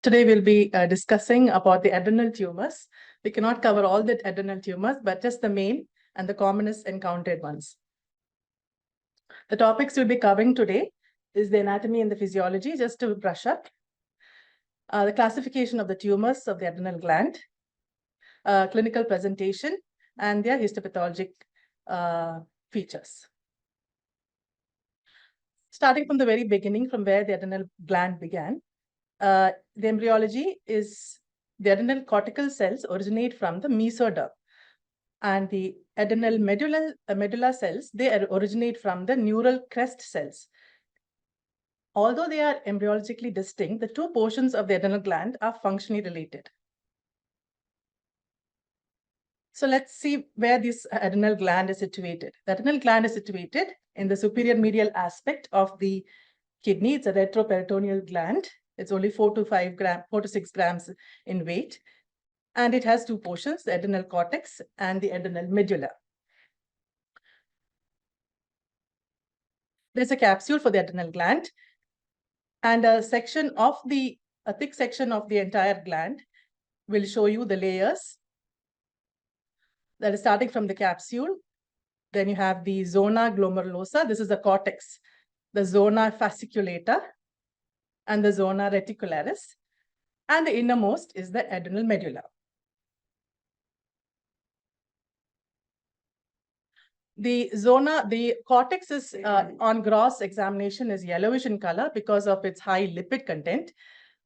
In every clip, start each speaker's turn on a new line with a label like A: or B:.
A: Today we'll be discussing about the adrenal tumors. We cannot cover all the adrenal tumors, but just the main and the commonest encountered ones. The topics we'll be covering today is the anatomy and the physiology, just to brush up. The classification of the tumors of the adrenal gland, clinical presentation, and their histopathologic features. Starting from the very beginning, from where the adrenal gland began, the embryology is the adrenal cortical cells originate from the mesoderm, and the adrenal medulla cells, they originate from the neural crest cells. Although they are embryologically distinct, the two portions of the adrenal gland are functionally related. So let's see where this adrenal gland is situated. The adrenal gland is situated in the superior medial aspect of the kidney. It's a retroperitoneal gland. It's only 4 to 6 grams in weight. And it has two portions, the adrenal cortex and the adrenal medulla. There's a capsule for the adrenal gland, and a thick section of the entire gland will show you the layers. That is starting from the capsule. Then you have the zona glomerulosa. This is the cortex, the zona fasciculata, and the zona reticularis. And the innermost is the adrenal medulla. The cortex is on gross examination is yellowish in color because of its high lipid content,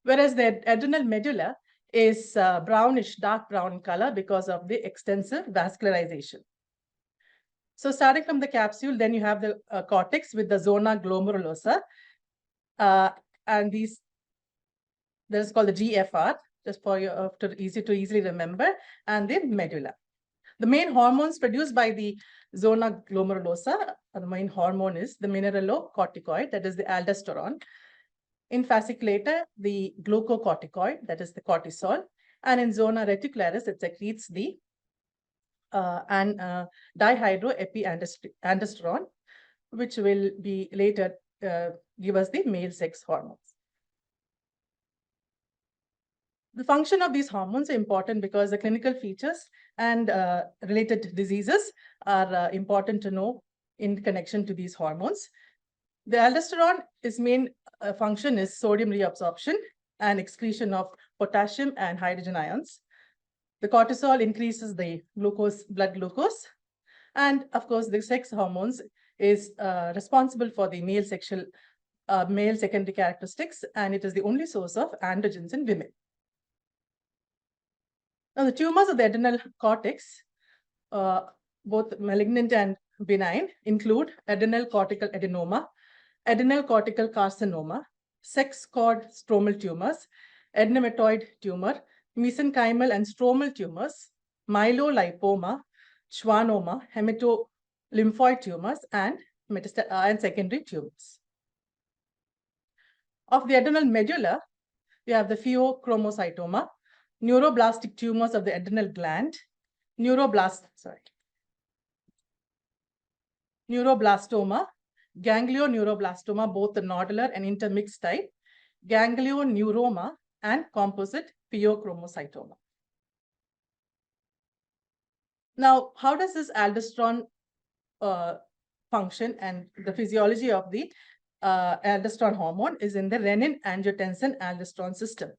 A: whereas the adrenal medulla is brownish, dark brown in color because of the extensive vascularization. So starting from the capsule, then you have the cortex with the zona glomerulosa, and that is called the GFR, just for you to easily remember, and the medulla. The main hormones produced by the zona glomerulosa, the main hormone is the mineralocorticoid, that is the aldosterone. In fasciculata, the glucocorticoid, that is the cortisol. And in zona reticularis, it secretes the dihydroepiandrosterone, which will be later give us the male sex hormones. The function of these hormones are important because the clinical features and related diseases are important to know in connection to these hormones. The aldosterone, its main function is sodium reabsorption and excretion of potassium and hydrogen ions. The cortisol increases the blood glucose. And of course, the sex hormones is responsible for the male secondary characteristics, and it is the only source of androgens in women. Now, the tumors of the adrenal cortex, both malignant and benign, include adrenal cortical adenoma, adrenal cortical carcinoma, sex cord stromal tumors, adenomatoid tumor, mesenchymal and stromal tumors, myelolipoma, schwannoma, hematolymphoid tumors, and secondary tumors. Of the adrenal medulla, we have the pheochromocytoma, neuroblastic tumors of the adrenal gland, neuroblastoma, ganglioneuroblastoma, both the nodular and intermixed type, ganglioneuroma, and composite pheochromocytoma. Now, how does this aldosterone function, and the physiology of the aldosterone hormone is in the renin-angiotensin-aldosterone system.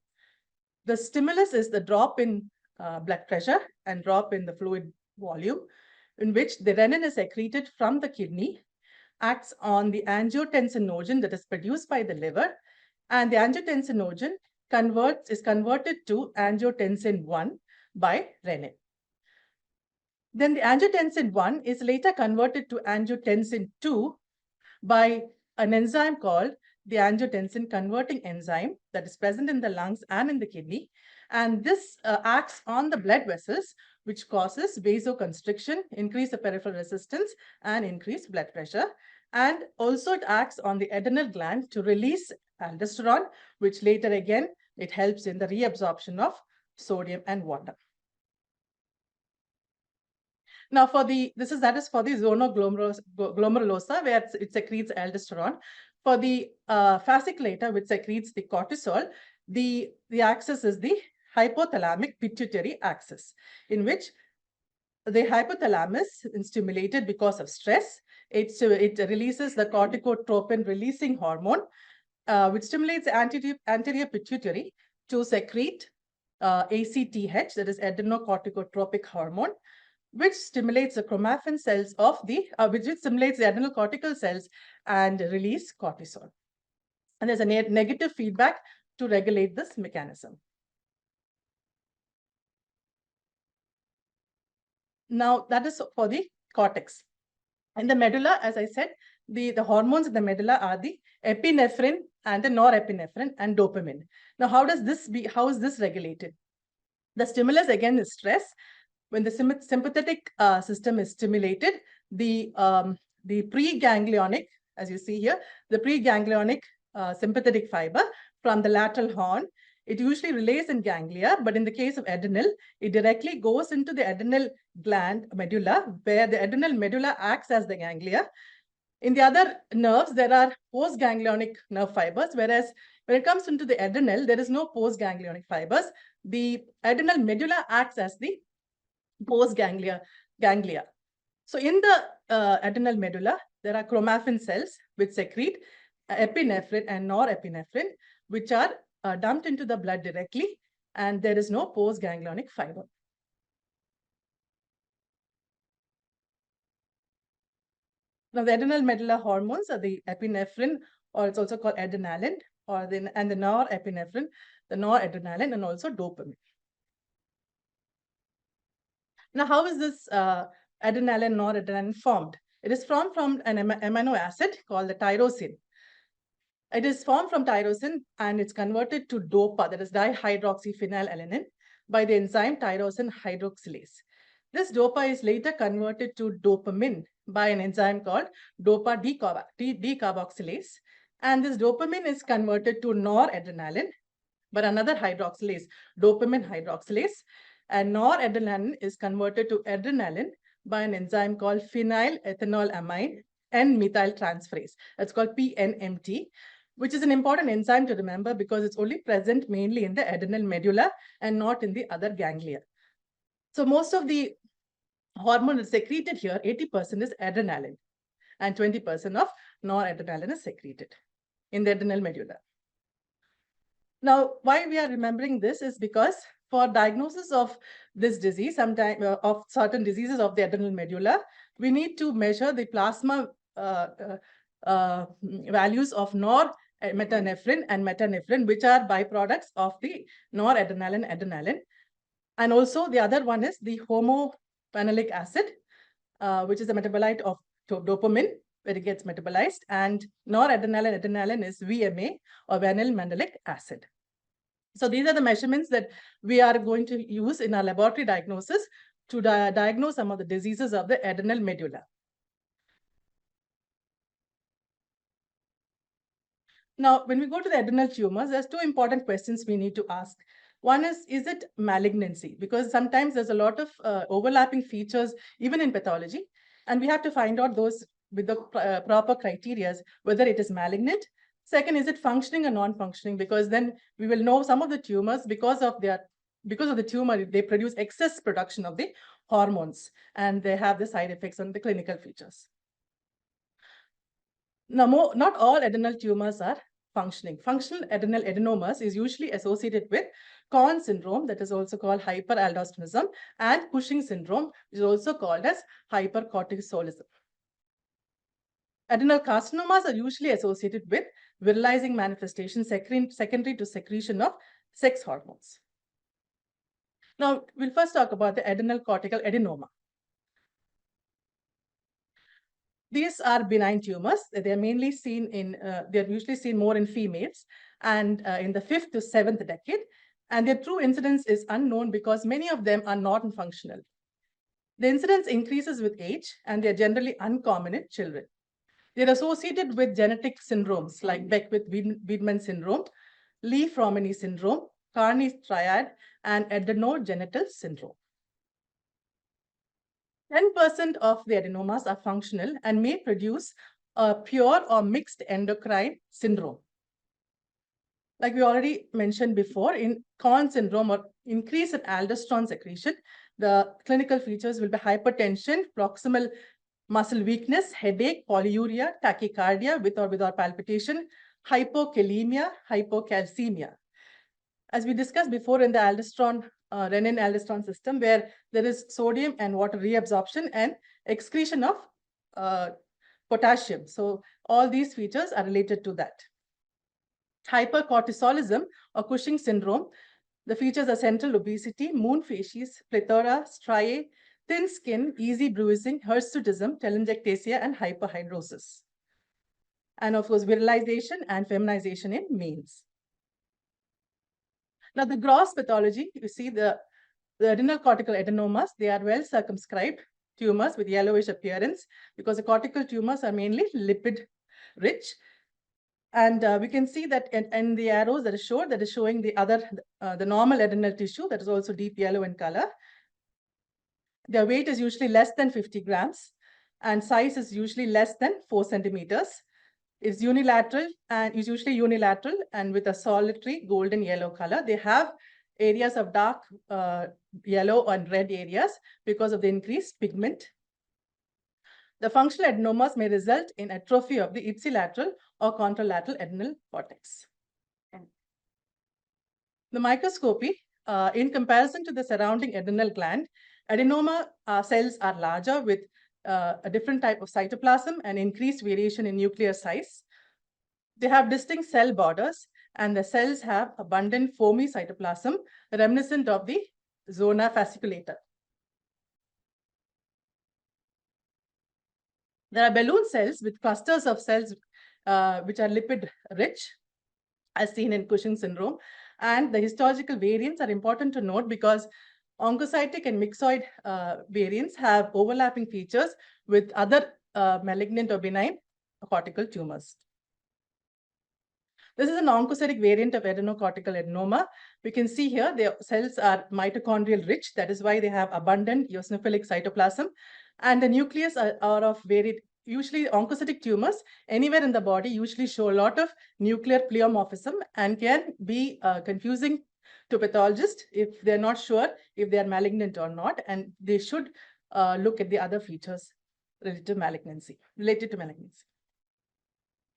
A: The stimulus is the drop in blood pressure and drop in the fluid volume, in which the renin is secreted from the kidney, acts on the angiotensinogen that is produced by the liver, and the angiotensinogen is converted to angiotensin 1 by renin. Then the angiotensin 1 is later converted to angiotensin 2 by an enzyme called the angiotensin converting enzyme that is present in the lungs and in the kidney. And this acts on the blood vessels, which causes vasoconstriction, increase the peripheral resistance, and increase blood pressure. And also it acts on the adrenal gland to release aldosterone, which later again, it helps in the reabsorption of sodium and water. Now, that is for the zona glomerulosa, where it secretes aldosterone. For the fasciculata, which secretes the cortisol, The axis is the hypothalamic pituitary axis, in which the hypothalamus is stimulated because of stress. It releases the corticotropin releasing hormone, which stimulates anterior pituitary to secrete ACTH, that is adrenocorticotropic hormone, which stimulates the chromaffin cells of the, which stimulates the adrenal cortical cells and release cortisol. And there's a negative feedback to regulate this mechanism. Now, that is for the cortex. In the medulla, as I said, the hormones in the medulla are the epinephrine and the norepinephrine and dopamine. Now, how is this regulated? The stimulus again is stress. When the sympathetic system is stimulated, the preganglionic, as you see here, the preganglionic sympathetic fiber from the lateral horn, it usually relays in ganglia, but in the case of adrenal, it directly goes into the adrenal gland medulla, where the adrenal medulla acts as the ganglia. In the other nerves, there are postganglionic nerve fibers, whereas when it comes into the adrenal, there is no postganglionic fibers. The adrenal medulla acts as the postganglia. So in the adrenal medulla, there are chromaffin cells which secrete epinephrine and norepinephrine, which are dumped into the blood directly, and there is no postganglionic fiber. Now, the adrenal medulla hormones are the epinephrine, or it's also called adrenaline, and the norepinephrine, the noradrenaline, and also dopamine. Now, how is this adrenaline, noradrenaline formed? It is formed from an amino acid called the tyrosine. It is formed from tyrosine and it's converted to DOPA, that is dihydroxyphenylalanine, by the enzyme tyrosine hydroxylase. This DOPA is later converted to dopamine by an enzyme called DOPA decarboxylase. And this dopamine is converted to noradrenaline by another hydroxylase, dopamine hydroxylase. And noradrenaline is converted to adrenaline by an enzyme called phenylethylamine N-methyltransferase. That's called PNMT, which is an important enzyme to remember because it's only present mainly in the adrenal medulla and not in the other ganglia. So most of the hormone is secreted here, 80% is adrenaline and 20% of noradrenaline is secreted in the adrenal medulla. Now, why we are remembering this is because for diagnosis of this disease, of certain diseases of the adrenal medulla, we need to measure the plasma values of norepinephrine and metanephrine, which are byproducts of the noradrenaline, adrenaline. And also the other one is the homophenolic acid, which is a metabolite of dopamine, where it gets metabolized. And noradrenaline, adrenaline is VMA, or vanillin-mandelic acid. So these are the measurements that we are going to use in our laboratory diagnosis to diagnose some of the diseases of the adrenal medulla. Now, when we go to the adrenal tumors, there's two important questions we need to ask. One is it malignancy? Because sometimes there's a lot of overlapping features, even in pathology, and we have to find out those with the proper criteria, whether it is malignant. Second, is it functioning or non-functioning? Because then we will know some of the tumors, because of the tumor, they produce excess production of the hormones, and they have the side effects on the clinical features. Now, not all adrenal tumors are functioning. Functional adrenal adenomas is usually associated with Conn syndrome, that is also called hyperaldosteronism, and Cushing syndrome, which is also called as hypercortisolism. Adrenal carcinomas are usually associated with virilizing manifestations secondary to secretion of sex hormones. Now, we'll first talk about the adrenal cortical adenoma. These are benign tumors. They are mainly seen in, they're usually seen more in females and in the 5th to 7th decade. And their true incidence is unknown because many of them are non-functional. The incidence increases with age and they're generally uncommon in children. They're associated with genetic syndromes like Beck-Wiedemann syndrome, Lee-Fromeny syndrome, Carney's triad, and adrenogenital syndrome. 10% of the adenomas are functional and may produce a pure or mixed endocrine syndrome. Like we already mentioned before, in Conn syndrome or increase in aldosterone secretion, the clinical features will be hypertension, proximal muscle weakness, headache, polyuria, tachycardia with or without palpitation, hypokalemia, hypocalcemia. As we discussed before in the aldosterone, renin-aldosterone system, where there is sodium and water reabsorption and excretion of potassium. So all these features are related to that. Hypercortisolism or Cushing syndrome, the features are central obesity, moon facies, plethora, striae, thin skin, easy bruising, hirsutism, telangiectasia, and hyperhidrosis. And of course, virilization and feminization in males. Now, the gross pathology, you see the adrenal cortical adenomas, they are well circumscribed tumors with yellowish appearance because the cortical tumors are mainly lipid rich. And we can see that in the arrows that is showing the other, the normal adrenal tissue that is also deep yellow in color. Their weight is usually less than 50 grams and size is usually less than 4 centimeters. It's unilateral and is usually unilateral and with a solitary golden yellow color. They have areas of dark yellow and red areas because of the increased pigment. The functional adenomas may result in atrophy of the ipsilateral or contralateral adrenal cortex. The microscopy, in comparison to the surrounding adrenal gland, adenoma cells are larger with a different type of cytoplasm and increased variation in nuclear size. They have distinct cell borders and the cells have abundant foamy cytoplasm reminiscent of the zona fasciculata. There are balloon cells with clusters of cells which are lipid rich, as seen in Cushing syndrome. And the histological variants are important to note because oncocytic and myxoid variants have overlapping features with other malignant or benign cortical tumors. This is an oncocytic variant of adrenal cortical adenoma. We can see here the cells are mitochondrial rich. That is why they have abundant eosinophilic cytoplasm. And the nucleus are of varied, usually oncocytic tumors anywhere in the body usually show a lot of nuclear pleomorphism and can be confusing to pathologists if they're not sure if they are malignant or not. And they should look at the other features related to malignancy.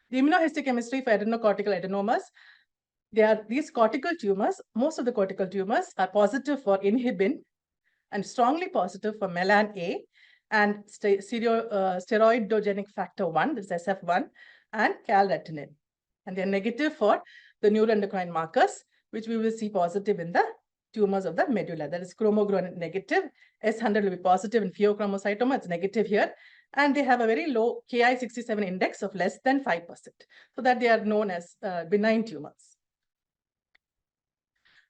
A: The immunohistochemistry for adrenocortical adenomas, these cortical tumors, most of the cortical tumors are positive for inhibin and strongly positive for melan A and steroidogenic factor 1, this is SF1, and calretinine. And they're negative for the neuroendocrine markers, which we will see positive in the tumors of the medulla. That is chromogranin negative. S100 will be positive in pheochromocytoma. It's negative here. And they have a very low Ki67 index of less than 5%. So that they are known as benign tumors.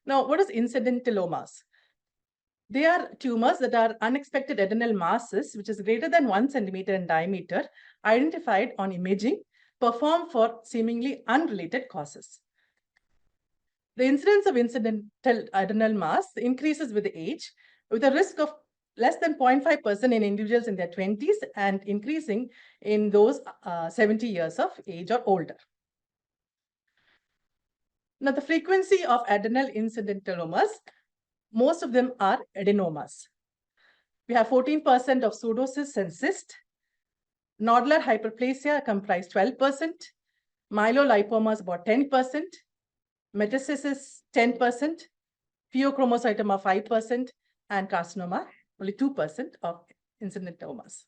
A: Now, what is incidentallomas? They are tumors that are unexpected adrenal masses, which is greater than 1 centimeter in diameter, identified on imaging, performed for seemingly unrelated causes. The incidence of incidental adrenal mass increases with age, with a risk of less than 0.5% in individuals in their 20s and increasing in those 70 years of age or older. Now, the frequency of adrenal incidentallomas, most of them are adenomas. We have 14% of pseudocysts and cysts. Nodular hyperplasia comprise 12%. Myelolipomas about 10%. Metastasis 10%. Pheochromocytoma 5%. And carcinoma only 2% of incidentallomas.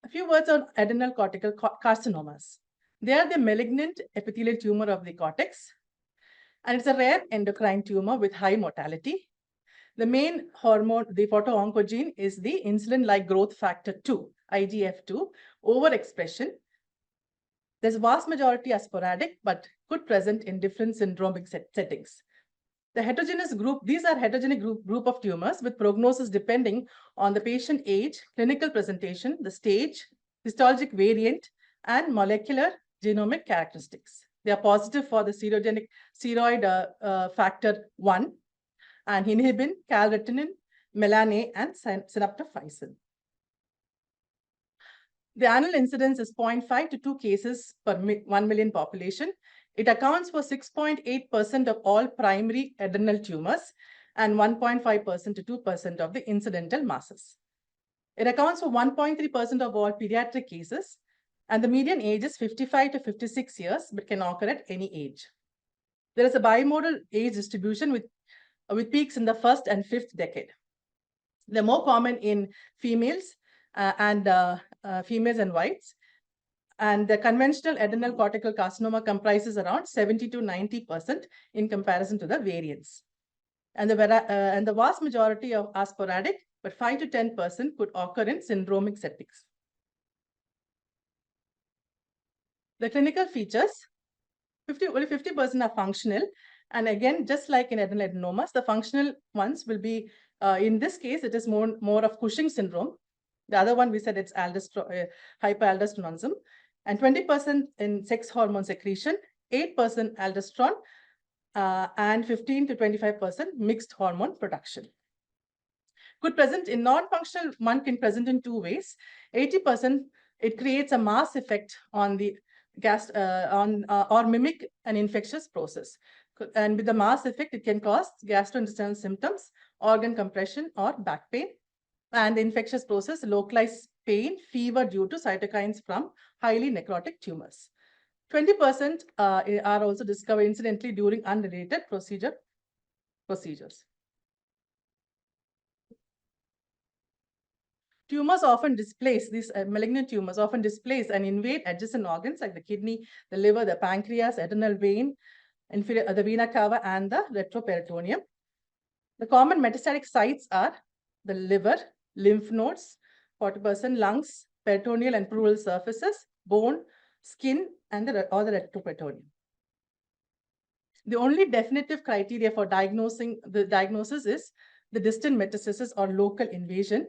A: A few words on adrenal cortical carcinomas. They are the malignant epithelial tumor of the cortex, and it's a rare endocrine tumor with high mortality. The main hormone, the photo-oncogene, is the insulin-like growth factor 2, IGF-2, overexpression. There's a vast majority are sporadic, but could present in different syndromic settings. The heterogeneous group, these are heterogeneous group of tumors with prognosis depending on the patient age, clinical presentation, the stage, histologic variant, and molecular genomic characteristics. They are positive for the steroid factor 1 and inhibin, calretinine, melan A, and synaptophysin. The annual incidence is 0.5 to 2 cases per 1 million population. It accounts for 6.8% of all primary adrenal tumors and 1.5% to 2% of the incidental masses. It accounts for 1.3% of all pediatric cases, and the median age is 55 to 56 years, but can occur at any age. There is a bimodal age distribution with peaks in the first and fifth decade. They're more common in females and whites. And the conventional adrenal cortical carcinoma comprises around 70 to 90% in comparison to the variants. And the vast majority are sporadic, but 5 to 10% could occur in syndromic settings. The clinical features, only 50% are functional. And again, just like in adrenal adenomas, the functional ones will be, in this case, it is more of Cushing syndrome. The other one, we said it's hyperaldosteronism. And 20% in sex hormone secretion, 8% aldosterone, and 15 to 25% mixed hormone production. Could present in non-functional, one can present in two ways. 80%, it creates a mass effect on the or mimic an infectious process. And with the mass effect, it can cause gastrointestinal symptoms, organ compression, or back pain. And the infectious process, localized pain, fever due to cytokines from highly necrotic tumors. 20% are also discovered incidentally during unrelated procedures. Tumors often displace, these malignant tumors often displace and invade adjacent organs like the kidney, the liver, the pancreas, adrenal vein, the vena cava, and the retroperitoneum. The common metastatic sites are the liver, lymph nodes, 40%, lungs, peritoneal and pleural surfaces, bone, skin, and the retroperitoneum. The only definitive criteria for diagnosis is the distant metastasis or local invasion.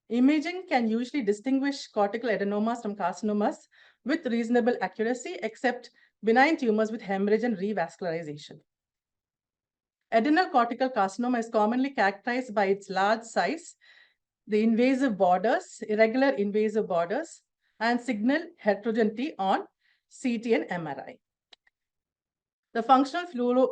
A: Imaging can usually distinguish cortical adenomas from carcinomas with reasonable accuracy, except benign tumors with hemorrhage and revascularization. Adrenal cortical carcinoma is commonly characterized by its large size, the invasive borders, irregular invasive borders, and signal heterogeneity on CT and MRI. The functional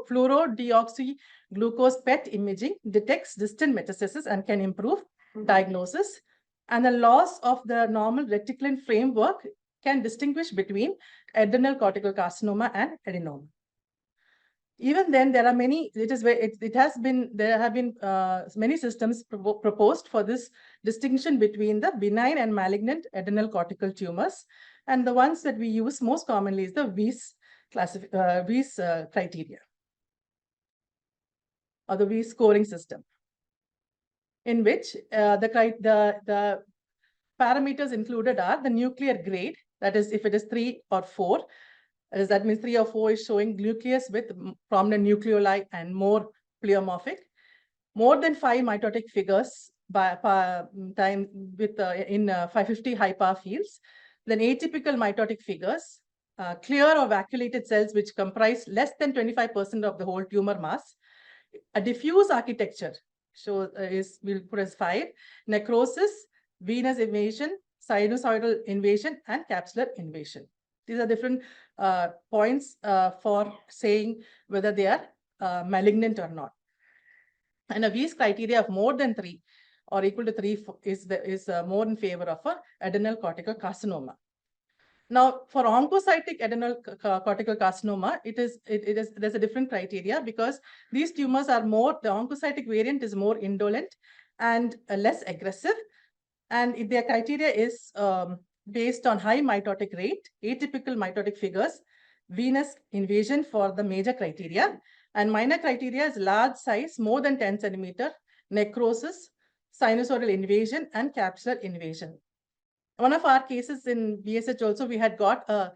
A: fluorodeoxyglucose PET imaging detects distant metastasis and can improve diagnosis. And the loss of the normal reticulin framework can distinguish between adrenal cortical carcinoma and adenoma. Even then, there are many. There have been many systems proposed for this distinction between the benign and malignant adrenal cortical tumors, and the ones that we use most commonly is the Weiss criteria or the Weiss scoring system, in which the parameters included are the nuclear grade, that is, if it is 3 or 4. That means 3 or 4 is showing nucleus with prominent nucleoli and more pleomorphic. More than 5 mitotic figures by time with in 550 high power fields. Then atypical mitotic figures, clear or vacuolated cells which comprise less than 25% of the whole tumor mass. A diffuse architecture we'll put as 5. Necrosis, venous invasion, sinusoidal invasion, and capsular invasion. These are different points for saying whether they are malignant or not. And a Weiss criteria of more than 3 or equal to 3 is more in favor of adrenal cortical carcinoma. Now, for oncocytic adrenal cortical carcinoma, there's a different criteria, because these tumors are the oncocytic variant is more indolent and less aggressive. And their criteria is based on high mitotic rate, atypical mitotic figures, venous invasion for the major criteria, and minor criteria is large size, more than 10 centimeter, necrosis, sinusoidal invasion, and capsular invasion. One of our cases in BSH also, we had got a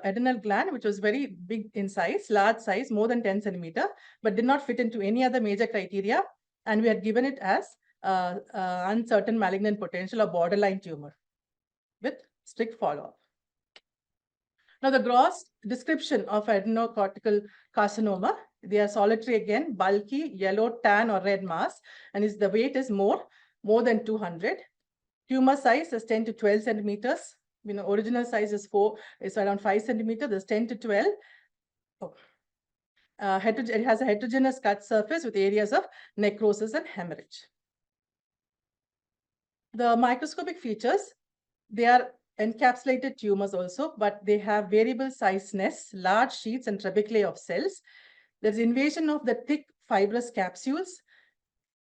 A: adrenal gland which was very big in size, large size, more than 10 centimeter, but did not fit into any other major criteria, and we had given it as uncertain malignant potential or borderline tumor with strict follow-up. Now, the gross description of adrenocortical carcinoma, they are solitary again, bulky, yellow, tan, or red mass, and the weight is more than 200. Tumor size is 10 to 12 centimeters. Original size is around 5 centimeters. There's 10 to 12. It has a heterogeneous cut surface with areas of necrosis and hemorrhage. The microscopic features, they are encapsulated tumors also, but they have variable size nests, large sheets and trabeculae of cells. There's invasion of the thick fibrous capsules.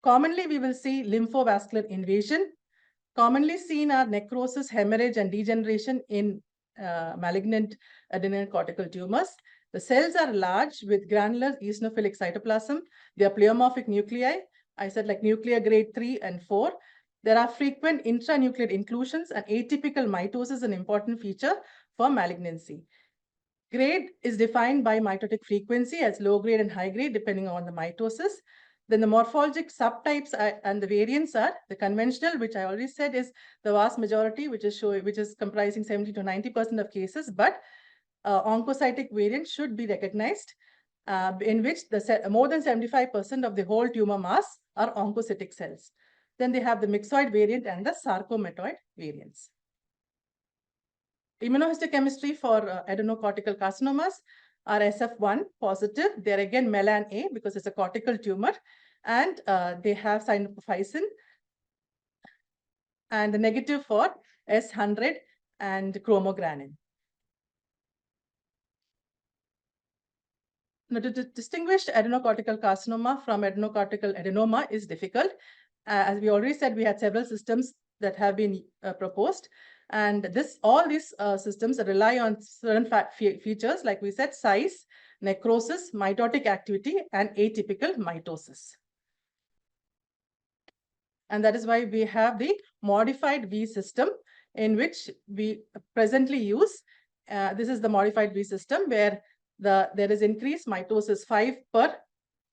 A: Commonly, we will see lymphovascular invasion. Commonly seen are necrosis, hemorrhage, and degeneration in malignant adrenal cortical tumors. The cells are large with granular eosinophilic cytoplasm. They are pleomorphic nuclei. I said like nuclear grade 3 and 4. There are frequent intranuclear inclusions, and atypical mitosis is an important feature for malignancy. Grade is defined by mitotic frequency as low grade and high grade depending on the mitosis. Then the morphologic subtypes and the variants are the conventional, which I already said is the vast majority, which is comprising 70 to 90% of cases, but oncocytic variant should be recognized, in which more than 75% of the whole tumor mass are oncocytic cells. Then they have the myxoid variant and the sarcomatoid variants. Immunohistochemistry for adenocortical carcinomas are SF1 positive. They're again melan A because it's a cortical tumor, and they have synapophysin, and the negative for S100 and chromogranin. Now, to distinguish adenocortical carcinoma from adenocortical adenoma is difficult. As we already said, we had several systems that have been proposed. And all these systems rely on certain features, like we said, size, necrosis, mitotic activity, and atypical mitosis. And that is why we have the modified V system, in which we presently use. This is the modified V system, where there is increased mitosis 5 per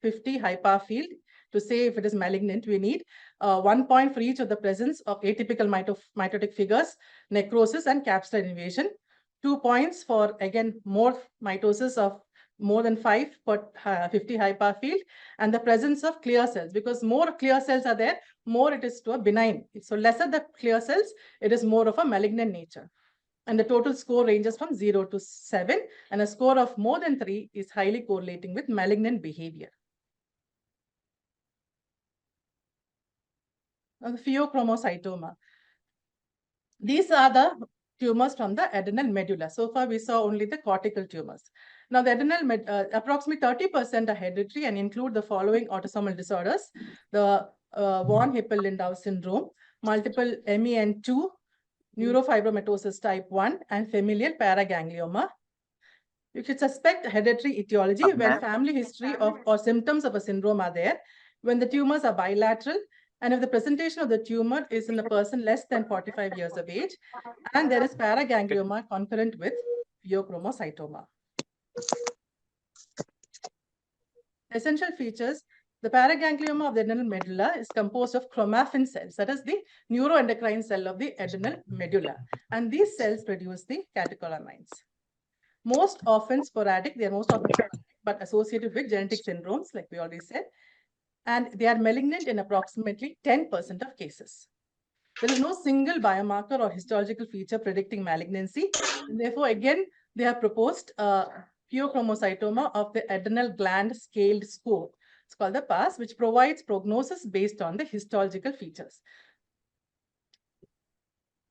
A: 50 high power field. To say if it is malignant, we need 1 point for each of the presence of atypical mitotic figures, necrosis, and capsular invasion. 2 points for, again, more mitosis of more than 5 per 50 high power field, and the presence of clear cells. Because more clear cells are there, more it is to a benign. So lesser the clear cells, it is more of a malignant nature. And the total score ranges from 0 to 7, and a score of more than 3 is highly correlating with malignant behavior. Now, the pheochromocytoma. These are the tumors from the adrenal medulla. So far, we saw only the cortical tumors. Now, the adrenal, approximately 30% are hereditary and include the following autosomal disorders: the von Hippel-Lindau syndrome, multiple MEN2, neurofibromatosis type 1, and familial paraganglioma. You should suspect hereditary etiology when family history or symptoms of a syndrome are there, when the tumors are bilateral, and if the presentation of the tumor is in a person less than 45 years of age, and there is paraganglioma concurrent with pheochromocytoma. Essential features: the paraganglioma of the adrenal medulla is composed of chromaffin cells, that is the neuroendocrine cell of the adrenal medulla, and these cells produce the catecholamines. Most often sporadic, they are most often sporadic, but associated with genetic syndromes, like we already said, and they are malignant in approximately 10% of cases. There is no single biomarker or histological feature predicting malignancy, and therefore, again, they have proposed pheochromocytoma of the adrenal gland scaled score. It's called the PAS, which provides prognosis based on the histological features.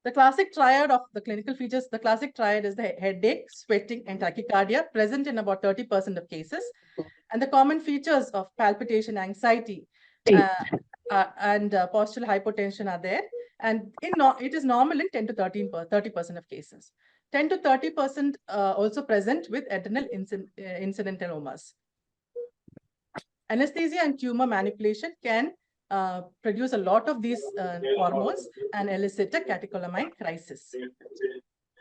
A: The classic triad of the clinical features, the classic triad is the headache, sweating, and tachycardia, present in about 30% of cases. And the common features of palpitation, anxiety, and postural hypotension are there. And it is normal in 10 to 30% of cases. 10 to 30% also present with adrenal incidentalomas. Anesthesia and tumor manipulation can produce a lot of these hormones and elicit a catecholamine crisis.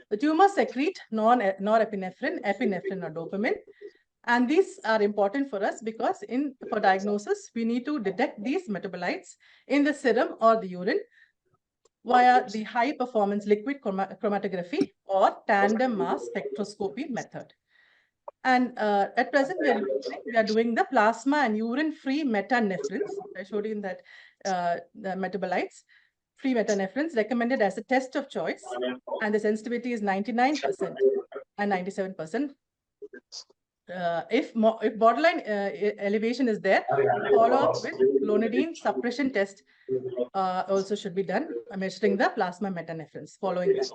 A: The tumors secrete norepinephrine, epinephrine, or dopamine. And these are important for us because for diagnosis, we need to detect these metabolites in the serum or the urine via the high performance liquid chromatography or tandem mass spectroscopy method. And at present, we are doing the plasma and urine free metanephrines. I showed you in that the metabolites free metanephrine recommended as a test of choice, and the sensitivity is 99% and 97%. If borderline elevation is there, follow up with clonidine suppression test also should be done, measuring the plasma metanephrines following that.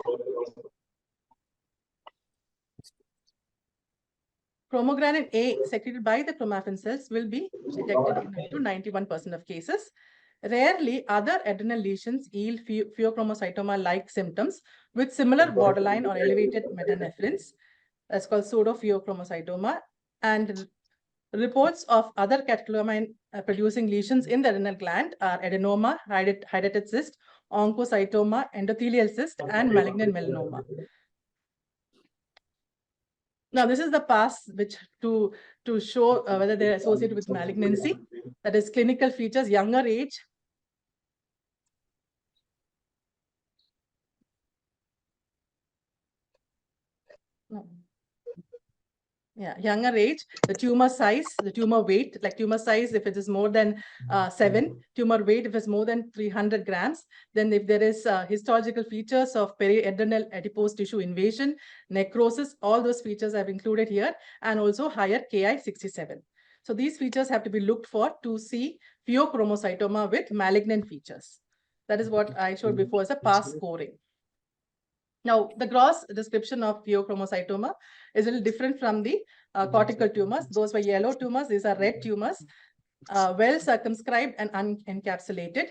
A: Chromogranin A secreted by the chromaffin cells will be detected in up to 91% of cases. Rarely, other adrenal lesions yield pheochromocytoma-like symptoms with similar borderline or elevated metanephrines. That's called pseudo-pheochromocytoma. And reports of other catecholamine producing lesions in the adrenal gland are adenoma, hydatid cyst, oncocytoma, endothelial cyst, and malignant melanoma. Now, this is the pass which to show whether they're associated with malignancy. That is clinical features, younger age. Yeah, younger age, the tumor size, the tumor weight, like tumor size, if it is more than 7, tumor weight, if it's more than 300 grams, then if there is histological features of periadrenal adipose tissue invasion, necrosis, all those features I've included here, and also higher Ki67. So these features have to be looked for to see pheochromocytoma with malignant features. That is what I showed before as a pass scoring. Now, the gross description of pheochromocytoma is a little different from the cortical tumors. Those were yellow tumors. These are red tumors, well circumscribed and unencapsulated.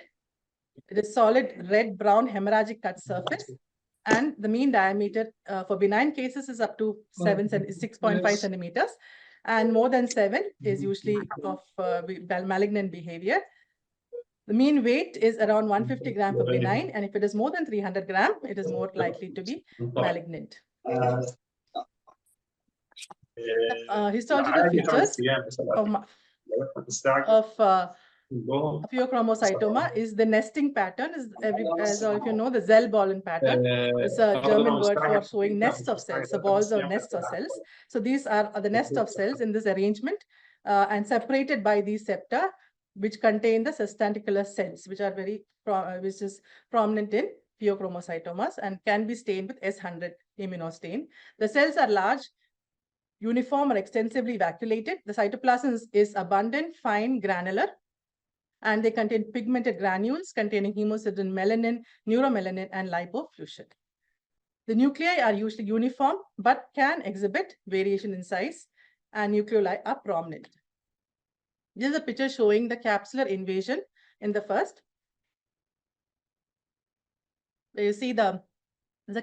A: It is solid red-brown hemorrhagic cut surface. And the mean diameter for benign cases is up to 6.5 centimeters. And more than 7 is usually of malignant behavior. The mean weight is around 150 grams for benign, and if it is more than 300 grams, it is more likely to be malignant. Histological features of pheochromocytoma is the nesting pattern. As all of you know, the Zellballen pattern is a German word for showing nests of cells. So balls or nests of cells. So these are the nest of cells in this arrangement, and separated by these septa, which contain the substanticular cells, which are which is prominent in pheochromocytomas and can be stained with S100 immunostain. The cells are large, uniform, or extensively vacuolated. The cytoplasm is abundant, fine, granular, and they contain pigmented granules containing hemosiderin, melanin, neuromelanin, and lipofuscin. The nuclei are usually uniform, but can exhibit variation in size, and nucleoli are prominent. This is a picture showing the capsular invasion in the first. You see the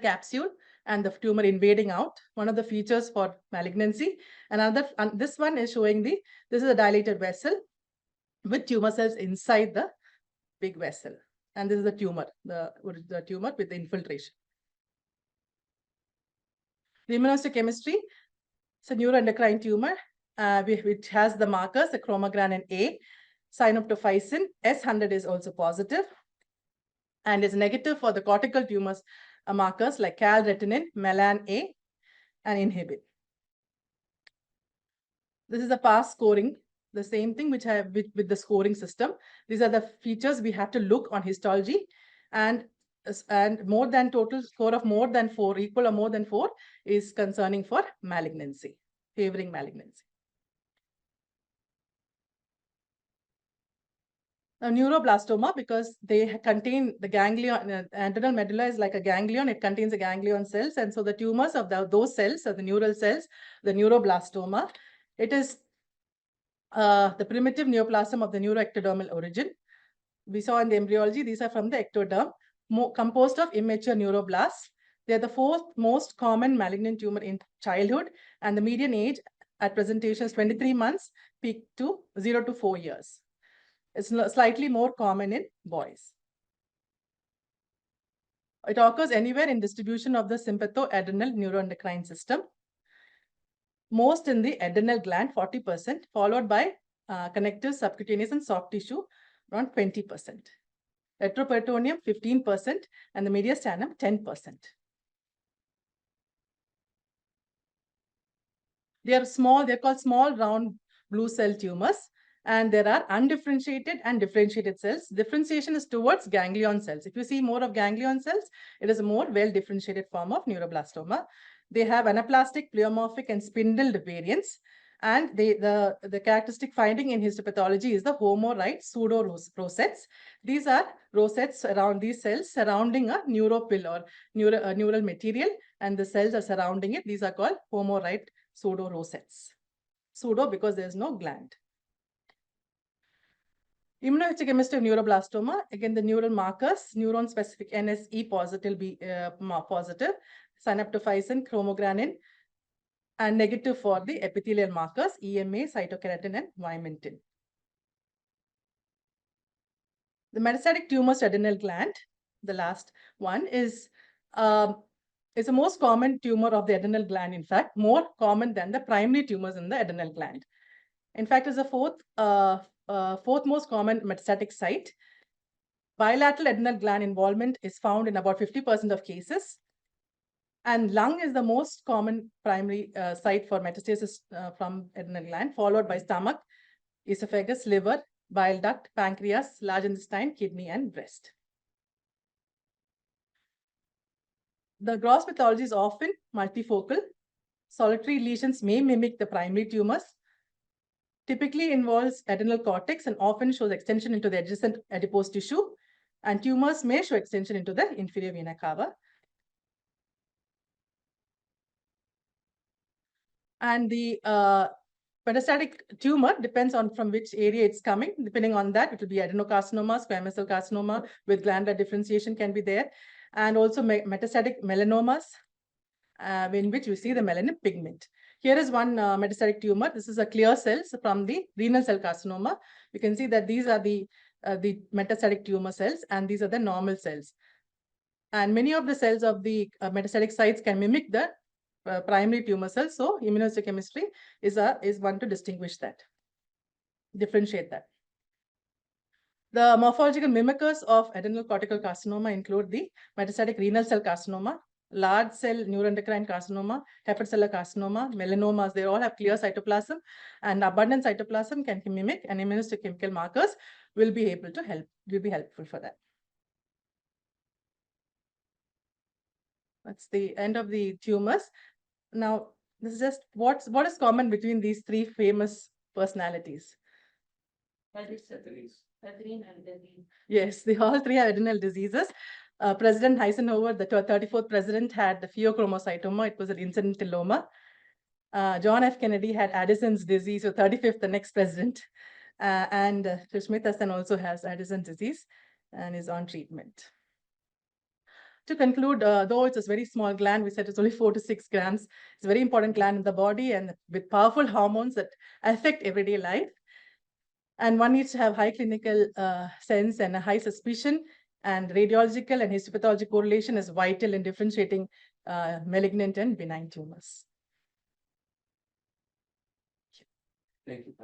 A: capsule and the tumor invading out, one of the features for malignancy. This one is showing this is a dilated vessel with tumor cells inside the big vessel. And this is the tumor, the tumor with the infiltration. The immunohistochemistry, it's a neuroendocrine tumor, which has the markers, the chromogranin A, synoptophysin, S100 is also positive, and is negative for the cortical tumors markers like calretinine, melan A, and inhibin. This is the pass scoring, the same thing which I have with the scoring system. These are the features we have to look on histology, and more than total score of more than 4, equal or more than 4, is concerning for malignancy, favoring malignancy. Now, neuroblastoma, because they contain the ganglion, adrenal medulla is like a ganglion, it contains the ganglion cells, and so the tumors of those cells, or the neural cells, the neuroblastoma, it is the primitive neoplasm of the neuroectodermal origin. We saw in the embryology, these are from the ectoderm, composed of immature neuroblasts. They are the 4th most common malignant tumor in childhood, and the median age at presentation is 23 months, peak to 0 to 4 years. It's slightly more common in boys. It occurs anywhere in distribution of the sympathoadrenal neuroendocrine system. Most in the adrenal gland, 40%, followed by connective, subcutaneous, and soft tissue, around 20%. Retroperitoneum, 15%, and the mediastinum, 10%. They are small, they're called small round blue cell tumors. And there are undifferentiated and differentiated cells. Differentiation is towards ganglion cells. If you see more of ganglion cells, it is a more well-differentiated form of neuroblastoma. They have anaplastic, pleomorphic, and spindled variants. And the characteristic finding in histopathology is the homorite pseudo-rosettes. These are rosettes around these cells surrounding a neuropil or neural material, and the cells are surrounding it. These are called homorite pseudo-rosettes. Pseudo because there is no gland. Immunohistochemistry of neuroblastoma, again the neural markers, neuron-specific NSE positive, positive, synaptophysin, chromogranin, and negative for the epithelial markers, EMA, cytokeratin, and vimentin. The metastatic tumors to adrenal gland, the last one, is the most common tumor of the adrenal gland, in fact, more common than the primary tumors in the adrenal gland. In fact, it's the fourth most common metastatic site. Bilateral adrenal gland involvement is found in about 50% of cases. And lung is the most common primary site for metastasis from adrenal gland, followed by stomach, esophagus, liver, bile duct, pancreas, large intestine, kidney, and breast. The gross pathology is often multifocal. Solitary lesions may mimic the primary tumors. Typically involves adrenal cortex and often shows extension into the adjacent adipose tissue. And tumors may show extension into the inferior vena cava. And the metastatic tumor depends on from which area it's coming. Depending on that, it will be adenocarcinoma, squamous cell carcinoma with glandular differentiation can be there. And also metastatic melanomas, in which you see the melanin pigment. Here is one metastatic tumor. This is a clear cells from the renal cell carcinoma. You can see that these are the metastatic tumor cells, and these are the normal cells. And many of the cells of the metastatic sites can mimic the primary tumor cells. So immunohistochemistry is one to distinguish that, differentiate that. The morphological mimickers of adrenal cortical carcinoma include the metastatic renal cell carcinoma, large cell neuroendocrine carcinoma, hepatocellular carcinoma, melanomas. They all have clear cytoplasm, and abundant cytoplasm can mimic, and immunohistochemical markers will be helpful for that. That's the end of the tumors. Now, this is just what is common between these three famous personalities. Yes, they all three are adrenal diseases. President Eisenhower, the 34th president, had the pheochromocytoma. It was an incidentilloma. John F. Kennedy had Addison's disease, so 35th, the next president. And Krishmithasan also has Addison's disease and is on treatment. To conclude, though it's a very small gland, we said it's only 4 to 6 grams. It's a very important gland in the body and with powerful hormones that affect everyday life. And one needs to have high clinical sense and a high suspicion, and radiological and histopathology correlation is vital in differentiating malignant and benign tumors.
B: Thank you.